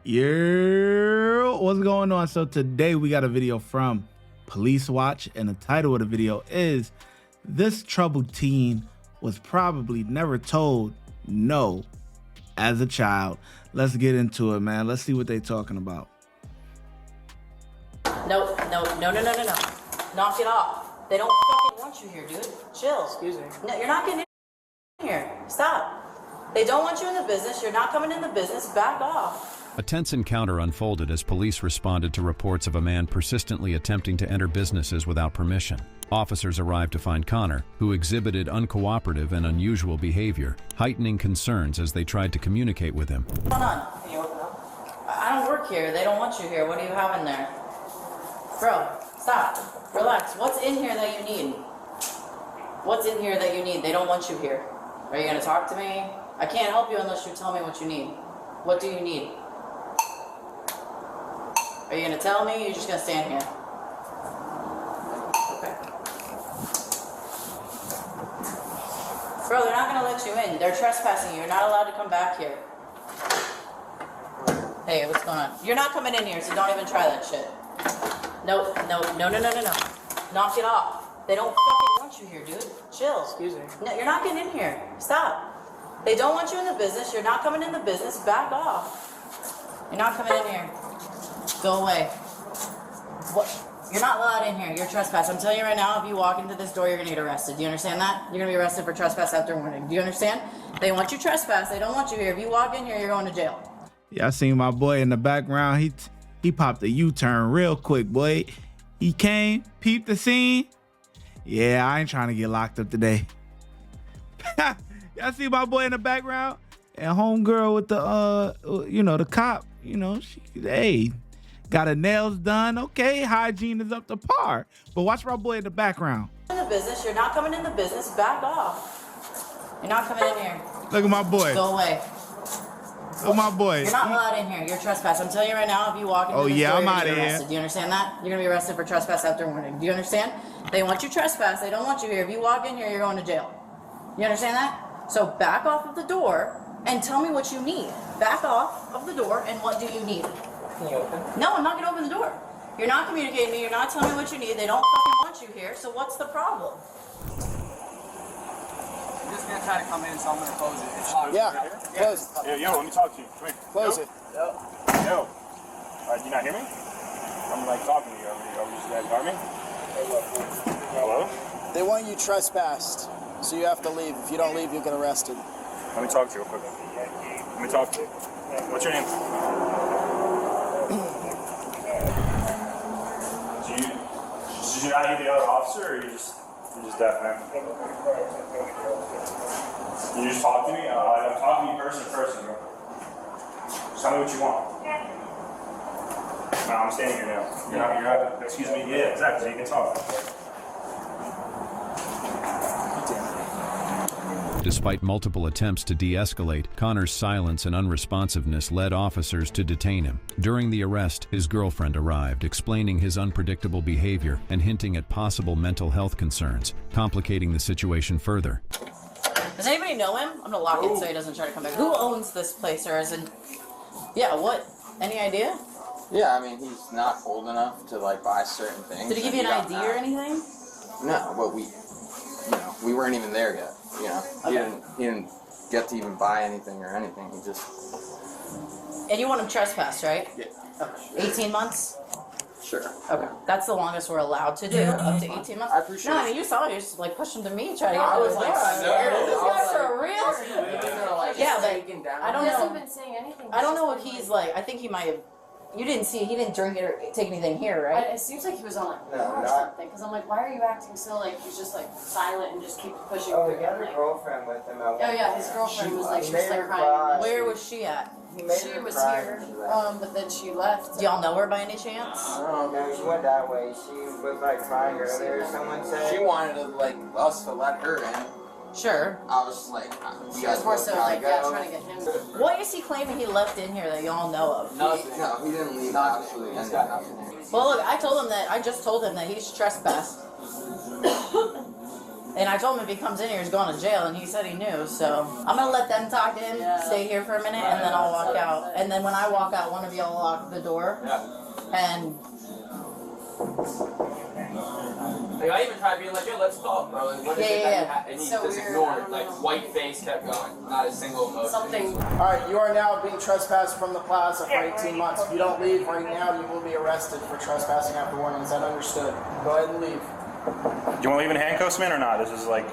Yeah, what's going on? So today we got a video from Police Watch, and the title of the video is "This Troubled Teen Was Probably Never Told No as a Child." Let's get into it, man. Let's see what they talking about. No. Knock it off. They don't fucking want you here, dude. Chill. Excuse me. No, you're not getting in here. Stop. They don't want you in the business. You're not coming in the business. Back off. A tense encounter unfolded as police responded to reports of a man persistently attempting to enter businesses without permission. Officers arrived to find Connor, who exhibited uncooperative and unusual behavior, heightening concerns as they tried to communicate with him. What's going on? Can you open up? I don't work here. They don't want you here. What do you have in there? Bro, stop. Relax. What's in here that you need? What's in here that you need? They don't want you here. Are you going to talk to me? I can't help you unless you tell me what you need. What do you need? Are you going to tell me, or are you just going to stand here? Okay. Bro, they're not going to let you in. They're trespassing you. You're not allowed to come back here. Hey, what's going on? You're not coming in here, so don't even try that shit. No. Knock it off. They don't fucking want you here, dude. Chill. Excuse me. No, you're not getting in here. Stop. They don't want you in the business. You're not coming in the business. Back off. You're not coming in here. Go away. What? You're not allowed in here. You're trespassing. I'm telling you right now, if you walk into this door, you're gonna get arrested. Do you understand that? You're gonna be arrested for trespass after warning. Do you understand? They want you trespass. They don't want you here. If you walk in here, you're going to jail. Yeah, I seen my boy in the background. He popped a U-turn real quick, boy. He came, peeped the scene. Yeah, I ain't trying to get locked up today. Y'all see my boy in the background? And homegirl with the, the cop, hey, got her nails done. Okay, hygiene is up to par. But watch my boy in the background. In the business, you're not coming in the business. Back off. You're not coming in here. Look at my boy. Go away. Look at my boy. You're not allowed in here. You're trespassing. I'm telling you right now, if you walk into this door, I'm you're out gonna of get here. arrested. Do you understand that? You're gonna be arrested for trespass after warning. Do you understand? They want you trespass. They don't want you here. If you walk in here, you're going to jail. You understand that? So back off of the door and tell me what you need. Back off of the door and what do you need? Can you open? No, I'm not gonna open the door. You're not communicating with me. You're not telling me what you need. They don't fucking want you here. So what's the problem? I'm just gonna try to come in, so I'm gonna close it. Close it. Yo, let me talk to you. Come here. Close it. Yo. Do you not hear me? I'm like talking to you. Are you guys hear me? Hello? They want you trespassed, so you have to leave. If you don't leave, you'll get arrested. Let me talk to you real quick. Let me talk to you. What's your name? Did you not hear the other officer, or you're just deaf, man? You just talk to me? I'm talking to you person to person, bro. Just tell me what you want. No, I'm standing here now. You're not, excuse me? Yeah, exactly, so you can talk. Despite multiple attempts to de-escalate, Connor's silence and unresponsiveness led officers to detain him. During the arrest, his girlfriend arrived, explaining his unpredictable behavior and hinting at possible mental health concerns, complicating the situation further. Does anybody know him? I'm gonna lock it so he doesn't try to come back. Who owns this place, or is it? Yeah, what? Any idea? Yeah, I mean, he's not old enough to, buy certain things. Did he give you an ID or anything? No, but we weren't even there yet, Okay. He didn't get to even buy anything or anything, he just... And you want him trespassed, right? Yeah. Okay. 18 months? Sure. Okay. That's the longest we're allowed to do, up to 18 months. I appreciate No, I it. mean, you saw it, you just, pushed him to me, trying to get I to was his like, door. no. This guy's for real? Yeah, but I don't He hasn't know. been saying anything. I don't know what he's like. I think he might have. You didn't see. He didn't drink it or take anything here, right? It seems like he was on No, or not- something. Because I'm like, why are you acting so he's just silent and just keep pushing Oh, through? he had a girlfriend with him. Oh yeah, his girlfriend was like, she was made her crying. cry. Where was she at? He made She her was cry here, when she left. but then she left. Do y'all know her by any chance? No, she went that way. She was crying earlier. Someone said. She wanted us to let her in. Sure. I was just She was more so trying to get him. What is he claiming he left in here that y'all know of? No, he didn't leave actually. Well, look, I just told him that he's trespassed. And I told him if he comes in here, he's going to jail, and he said he knew. So I'm gonna let them talk to him, stay here for a minute, and then I'll walk out. And then when I walk out, one of y'all lock the door. And Like, I even tried being like, yo, let's talk, bro. Like, what is it that you have? And he just ignored it. Like, white face kept going. Not a single emotion. Something. All right, you are now being trespassed from the plaza for 18 months. If you don't leave right now, you will be arrested for trespassing after warning. Is that understood? Go ahead and leave. Do you want to leave in handcuffs, man, or not? This is like,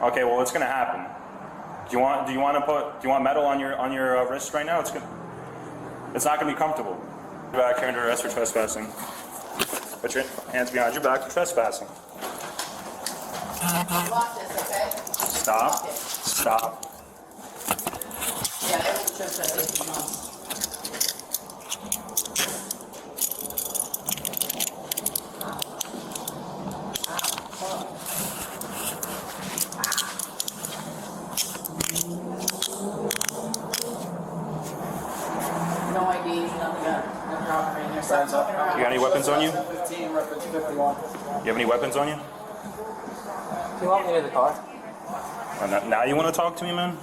okay, well, what's gonna happen? Do you want metal on your wrist right now? It's not gonna be comfortable. You're back here under arrest for trespassing. Put your hands behind your back for trespassing. lock this, okay? Stop. Stop. Yeah, everyone's trespassing 18 months. No IDs, nothing got no property in there. Stop fucking around. You got any weapons on you? 15, reference 51. You have any weapons on you? Do you want me in the car? Now you want to talk to me, man?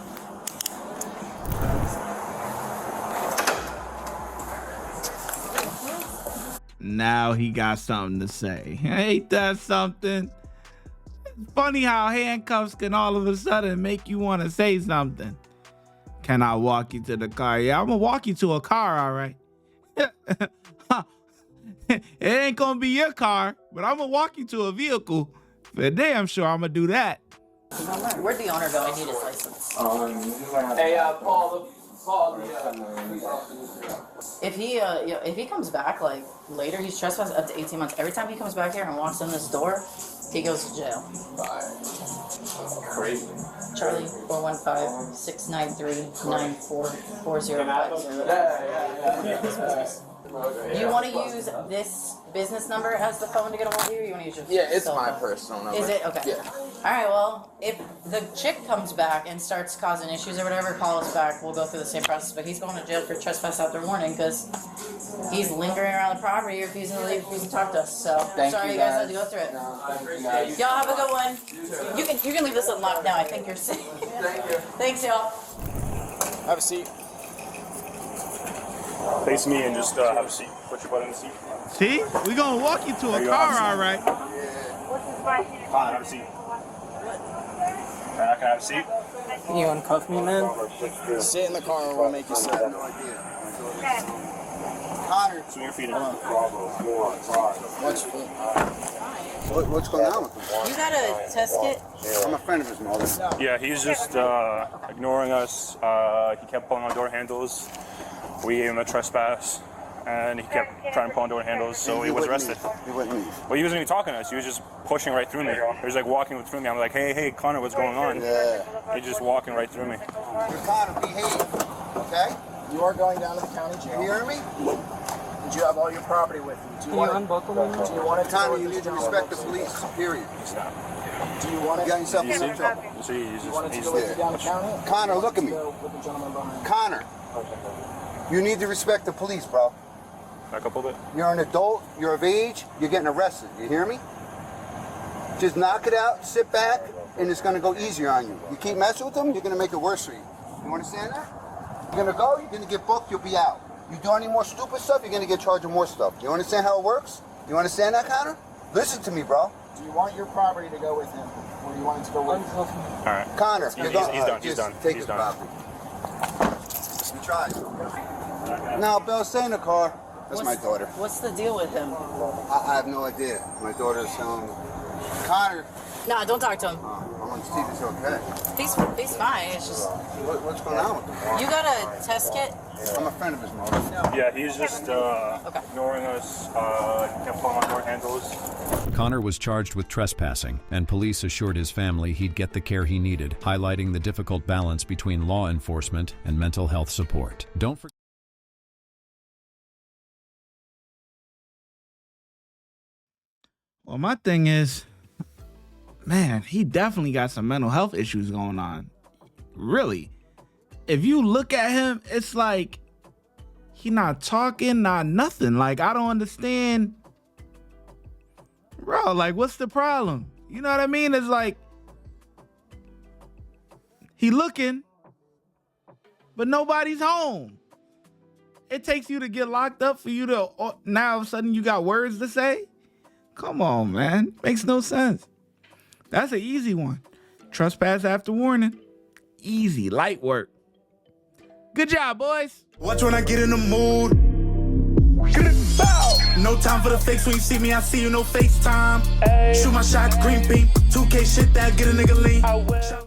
Now he got something to say. Ain't that something? It's funny how handcuffs can all of a sudden make you want to say something. Can I walk you to the car? Yeah, I'm gonna walk you to a car, all right. It ain't gonna be your car, but I'm gonna walk you to a vehicle. For damn sure I'm gonna do that. Where'd the owner go? I need his license. Hey, Paul. If he comes back like later, he's trespassed up to 18 months. Every time he comes back here and walks in this door, he goes to jail. Crazy. Charlie 415-693-944050. Yeah. You want to use this business number as the phone to get a hold of you, or you want to use your Yeah, it's cell my phone? personal number. Is it? Okay. Yeah. Alright, well, if the chick comes back and starts causing issues or whatever, call us back. We'll go through the same process. But he's going to jail for trespass after warning because he's lingering around the property, refusing to leave, refusing to talk to us. So, sorry you guys had to go through it. Y'all have a good one. You can leave this unlocked now. I think you're safe. Thank you. Thanks, y'all. Have a seat. Face me and just have a seat. Put your butt in the seat. See? We gonna walk you to a car, all right. Fine, have a seat. Can I have a seat? Can you uncuff me, man? Sit in the car and we'll make you sit. Connor. Swing your feet in. What's going on with him? You got a test kit? I'm a friend of his mother. Yeah, he's just ignoring us. He kept pulling on door handles. We gave him a trespass, and he kept trying to pull on door handles, so he was arrested. He wouldn't leave. Well, he wasn't even talking to us. He was just pushing right through me. He was like walking through me. I'm like, hey, Connor, what's going on? Yeah. He's just walking right through me. Connor, behave. Okay? You are going down to the county jail. You hear me? And you have all your property with you. Do you want unbuckle me? Do you want to Connor, you need to respect the police, period. Do you want You got yourself You in see? trouble. You see, he's You want just, to he's go with you down the county? Connor, look at me. Go with the gentleman behind. Connor, you need to respect the police, bro. back up a little bit. You're an adult, you're of age, you're getting arrested. You hear me? Just knock it out, sit back, and it's gonna go easier on you. You keep messing with them, you're gonna make it worse for you. You understand that? You're gonna go, you're gonna get booked, you'll be out. You do any more stupid stuff, you're gonna get charged with more stuff. Do you understand how it works? You understand that, Connor? Listen to me, bro. Do you want your property to go with him? Or do you want it to go with you? All right. Connor, you're going. He's done. He's just done. Take He's his done. property. You tried. Now, Bill, stay in the car. That's my daughter. What's the deal with him? I have no idea. My daughter's Connor. No, don't talk to him. I'm on Steve. It's okay. He's fine. It's just What's going on with him? you got a test kit. I'm a friend of his mother. Yeah, he's just ignoring us. He kept pulling on door handles. Connor was charged with trespassing, and police assured his family he'd get the care he needed, highlighting the difficult balance between law enforcement and mental health support. Don't forget. Well, my thing is, man, he definitely got some mental health issues going on. Really. If you look at him, it's like he not talking, not nothing. Like, I don't understand. Bro, like, what's the problem? You know what I mean? It's like, He looking, but nobody's home. It takes you to get locked up for you to, now all of a sudden you got words to say? Come on, man. Makes no sense. That's an easy one. Trespass after warning. Easy, light work. Good job, boys. Watch when I get in the mood. No time for the fakes. When you see me, I see you, no FaceTime. Shoot my shot, green beam. 2K shit that get a nigga lean.